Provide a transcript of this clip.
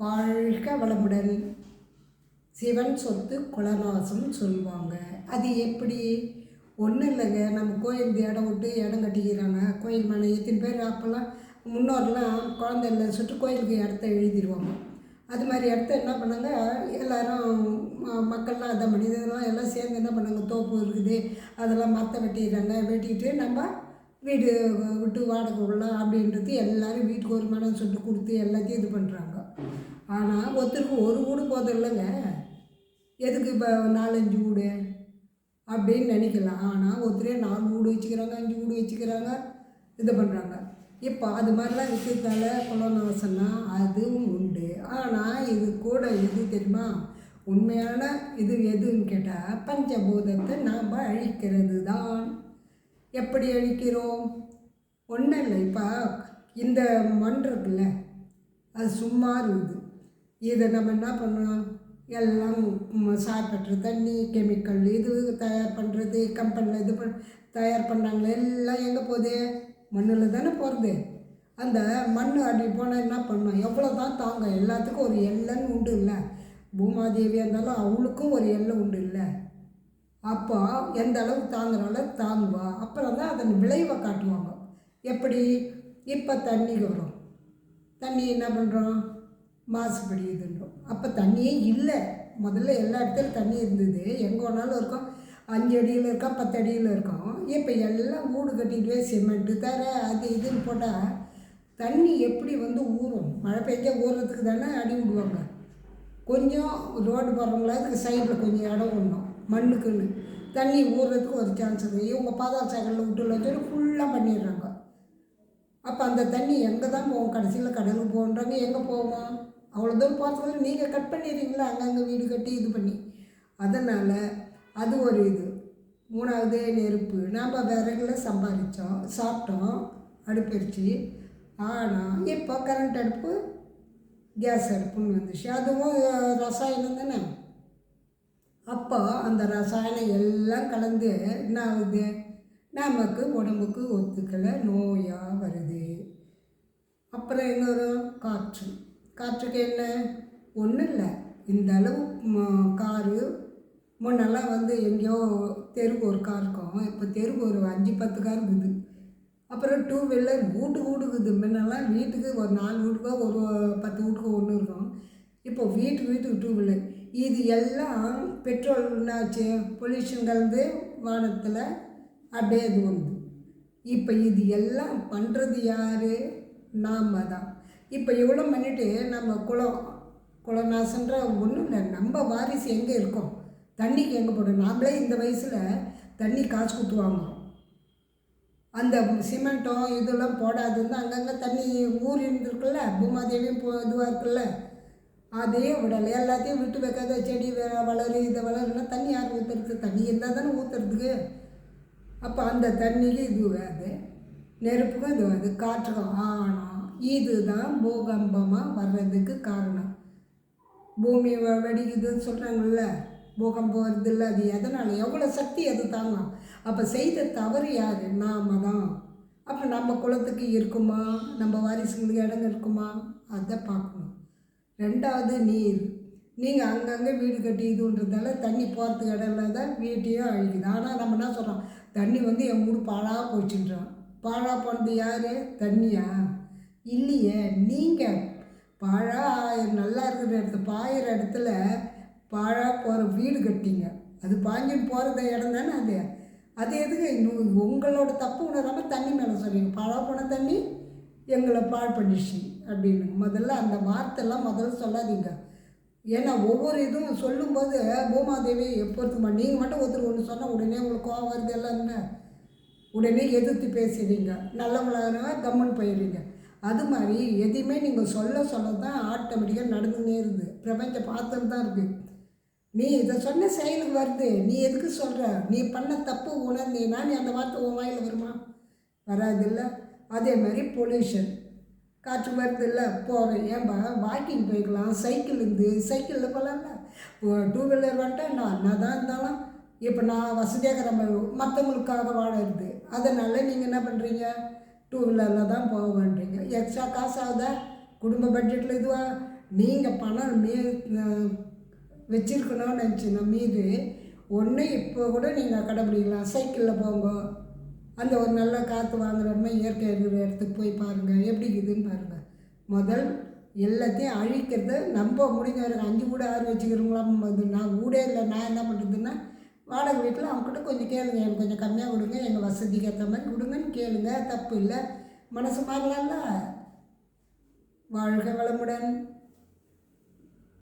வாழ்க வளமுடன். சிவன் சொத்து குலநாசம் சொல்லுவாங்க. அது எப்படி? ஒன்றும் இல்லைங்க. நம்ம கோயில் இடம் விட்டு இடம் கட்டிக்கிறாங்க. கோயில் மேலே எத்தனை பேர் அப்போல்லாம் முன்னோர்லாம் குழந்தைல சுட்டு கோயிலுக்கு இடத்த எழுதிடுவாங்க. அது மாதிரி இடத்த என்ன பண்ணாங்க, எல்லோரும் மக்கள்லாம் அதை மனிதர்கள்லாம் எல்லாம் சேர்ந்து என்ன பண்ணாங்க, தோப்பு இருக்குது அதெல்லாம் மரத்தை வெட்டிடுறாங்க. வெட்டிட்டு நம்ம வீடு விட்டு வாடகை விடலாம் அப்படின்றது எல்லோரும் வீட்டுக்கு ஒரு மனம் சுட்டு கொடுத்து எல்லாத்தையும் இது பண்ணுறாங்க. ஆனால் ஒருத்தருக்கு ஒரு வீடு போதும் இல்லைங்க, எதுக்கு இப்போ 4-5 வீடு அப்படின்னு நினைக்கலாம். ஆனால் ஒருத்தரே 4 வீடு வச்சுக்கிறாங்க, 5 வீடு வச்சுக்கிறாங்க, இது பண்ணுறாங்க. இப்போ அது மாதிரிலாம் இருக்கிறதால குலநாசம்னா அதுவும் உண்டு. ஆனால் இது கூட எது தெரியுமா, உண்மையான இது எதுன்னு கேட்டால் பஞ்சபூதத்தை நாம் அழிக்கிறது தான். எப்படி அழிக்கிறோம்? ஒன்றும் இல்லை. இப்போ இந்த மண் இருக்குல்ல, அது சும்மா இருக்குது. இதை நம்ம என்ன பண்ணோம், எல்லாம் சாப்பிட்ற தண்ணி, கெமிக்கல் இது தயார் பண்ணுறது, கம்பெனியில் இது தயார் பண்ணுறாங்களே, எல்லாம் எங்கே போகுது? மண்ணில் தானே போகிறது. அந்த மண் அப்படி போனால் என்ன பண்ணோம், எவ்வளோ தான் தாங்க, எல்லாத்துக்கும் ஒரு எல்லைன்னு உண்டு இல்லை. பூமாதேவியாக இருந்தாலும் அவளுக்கும் ஒரு எல்லை உண்டு இல்லை. அப்போ எந்த அளவுக்கு தாங்குற அளவுக்கு தாங்குவா. அப்புறம் தான் அதன் விளைவை காட்டுவாங்க. எப்படி? இப்போ தண்ணிக்கு வரும், தண்ணி என்ன பண்ணுறோம், மாசுபடியுதுன்றோம். அப்போ தண்ணியே இல்லை. முதல்ல எல்லா இடத்துலையும் தண்ணி இருந்தது, எங்கே வேணாலும் இருக்கும். 5 அடியில் இருக்கா, 10 அடியில் இருக்கும். இப்போ எல்லாம் வீடு கட்டிட்டு சிமெண்ட்டு தர அது இதுன்னு போட்டால் தண்ணி எப்படி ஊறும்? மழை பெஞ்சா ஊறுறதுக்கு தானே அடி விடுவாங்க. கொஞ்சம் ரோடு போடுறவங்களா அதுக்கு சைடில் கொஞ்சம் இடம் விடணும் மண்ணுக்குன்னு. தண்ணி ஊறுறதுக்கு ஒரு சான்ஸ் இருக்குது. இவங்க பாதாள சாக்கடையில் விட்டு வச்சுட்டு ஃபுல்லாக பண்ணிடுறாங்க. அப்போ அந்த தண்ணி எங்கே தான் போவோம்? கடைசியில் கடலுக்கு போகன்றாங்க. எங்கே போவோம்? அவ்வளோ தூரம் போகிறதுக்கு நீங்கள் கட் பண்ணிடுறீங்களா, அங்கங்கே வீடு கட்டி இது பண்ணி. அதனால் அது ஒரு இது. 3வது நெருப்பு. நாம் விறகுல சம்பாதிச்சோம், சாப்பிட்டோம், அடுப்பரிச்சு. ஆனால் இப்போ கரண்ட் அடுப்பு, கேஸ் அடுப்புன்னு வந்துச்சு. அதுவும் ரசாயனம் தானே. அப்போ அந்த ரசாயனம் எல்லாம் கலந்து என்ன ஆகுது, நமக்கு உடம்புக்கு ஒத்துக்கலை, நோயாக வருது. அப்புறம் என்ன வரும்? காற்று. காற்றுக்கு என்ன? ஒன்றும் இல்லை. இந்த அளவு காரு முன்னெல்லாம் எங்கேயோ தெருவுக்கு ஒரு கார் இருக்கும். இப்போ தெருவுக்கு ஒரு 5-10 கார் இருக்குது. அப்புறம் 2 வீலர் வீட்டுக்கு இருக்குது. முன்னெல்லாம் வீட்டுக்கு ஒரு 4 வீட்டுக்கோ ஒரு 10 வீட்டுக்கோ ஒன்று இருக்கும். இப்போ வீட்டுக்கு 2 வீலர். இது எல்லாம் பெட்ரோல் என்னாச்சு, பொல்யூஷன் கலந்து வானத்தில் அப்படியே இது வந்து. இப்போ இது எல்லாம் பண்ணுறது யார்? நாம் தான். இப்போ இவ்வளோ பண்ணிவிட்டு நம்ம குலநாசன்ற ஒன்றும் இல்லை. நம்ம வாரிசு எங்கே இருக்கோம்? தண்ணிக்கு எங்கே போடுறோம்? நாம்ளே இந்த வயசில் தண்ணி காசு கொடுத்து வாங்குறோம். அந்த சிமெண்ட்டோ இதெல்லாம் போடாதுன்னு அங்கங்கே தண்ணி ஊறி இருந்துருக்குல்ல, பூமாதேவியும் இதுவாக இருக்குல்ல, அதையும் விடலை. எல்லாத்தையும் விட்டு வைக்காத செடி வளரு இதை வளருன்னா தண்ணி யார் ஊற்றுறது? தண்ணி இருந்தால் தானே ஊற்றுறதுக்கு. அப்போ அந்த தண்ணிக்கு இது அது, நெருப்புக்கும் இது அது, காற்றுக்கும். ஆனால் இதுதான் பூகம்பமாக வர்றதுக்கு காரணம். பூமி வெடிக்குதுன்னு சொல்கிறாங்கல்ல, பூகம்பம் வருது இல்லை, அது எதனால்? எவ்வளோ சக்தி அது தாங்க. அப்போ செய்த தவறு யார்? நாம் தான். அப்போ நம்ம குலத்துக்கு இருக்குமா, நம்ம வாரிசுங்களுக்கு இடம் இருக்குமா, அதை பார்க்கணும். 2வது நீர். நீங்கள் அங்கங்கே வீடு கட்டி இதுன்றதால தண்ணி போகிறதுக்கு இடம் இல்லாத வீட்டையும் அழிக்குது. ஆனால் நம்ம என்ன சொல்கிறோம், தண்ணி என் வீடு பாழாக போச்சுன்றோம். பாழாக போனது யார்? தண்ணியா? இல்லையே. நீங்கள் நல்லா இருக்கிற இடத்துல பாயிற இடத்துல பாழாக போகிற வீடு கட்டிங்க. அது பாஞ்சின்னு போகிறத இடம் தானே அது. அது எதுக்கு உங்களோட தப்பு உணராமல் தண்ணி மேலே சொல்லுவீங்க, பாழாக போன தண்ணி எங்களை பாழ் பண்ணிடுச்சு அப்படின்னு. முதல்ல அந்த வார்த்தைலாம் முதல்ல சொல்லாதீங்க. ஏன்னா ஒவ்வொரு இதுவும் சொல்லும்போது பூமாதேவி எப்போதுமா நீங்கள் மட்டும் ஒருத்தர் ஒன்று சொன்னால் உடனே உங்களுக்கு கோவம் வருது எல்லாம் என்ன, உடனே எதிர்த்து பேசுகிறீங்க, நல்லவங்களாக கம்முன்னு போயிடுறீங்க. அது மாதிரி எதையுமே நீங்கள் சொல்ல தான் ஆட்டோமேட்டிக்காக நடந்துன்னே இருக்குது. பிரபஞ்சம் பார்த்துட்டு தான் இருக்குது. நீ இதை சொன்ன செயலுக்கு வருது, நீ எதுக்கு சொல்கிற? நீ பண்ண தப்பு உணர்ந்தீங்கன்னா நீ அந்த வார்த்தை உன் வாயில் வருமா? வராதில்ல. அதே மாதிரி பொல்யூஷன். காற்று வருது இல்லை, போகிறேன். ஏன்பா வாக்கிங் போய்க்கலாம், சைக்கிளில் போகலாம்ல. 2 வீலர் வந்துட்டா நான் தான் இருந்தாலும் இப்போ நான் வசதியாக இருக்கிற மற்றவங்களுக்காக வாழறது. அதனால் நீங்கள் என்ன பண்ணுறீங்க, 2 வீலரில் தான் போக வேண்டீங்க. எக்ஸ்ட்ரா காசு ஆகுதா? குடும்ப பட்ஜெட்டில் இதுவாக நீங்கள் பணம் வச்சுருக்கணும்னு நினச்சின்னா மீது ஒன்று இப்போ கூட நீங்கள் கடைப்பிடிக்கலாம். சைக்கிளில் போங்க, அந்த ஒரு நல்ல காற்று வாங்குற மாதிரி இயற்கை இருக்கிற இடத்துக்கு போய் பாருங்கள் எப்படி இருக்குதுன்னு பாருங்கள். முதல் எல்லாத்தையும் அழிக்கிறத நம்ம முடிஞ்ச வரைக்கும் 5 வீடு 6 வச்சுக்கிறவங்களாம் நான் வீடே இல்லை. நான் என்ன பண்ணுறதுன்னா வாடகை வீட்டில் அவங்ககிட்ட கொஞ்சம் கேளுங்க, எனக்கு கொஞ்சம் கம்மியாக கொடுங்க, எங்கள் வசதிக்கு ஏற்ற மாதிரி கொடுங்கன்னு கேளுங்க, தப்பு இல்லை. மனசு மாறலாம்ல. வாழ்க வளமுடன்.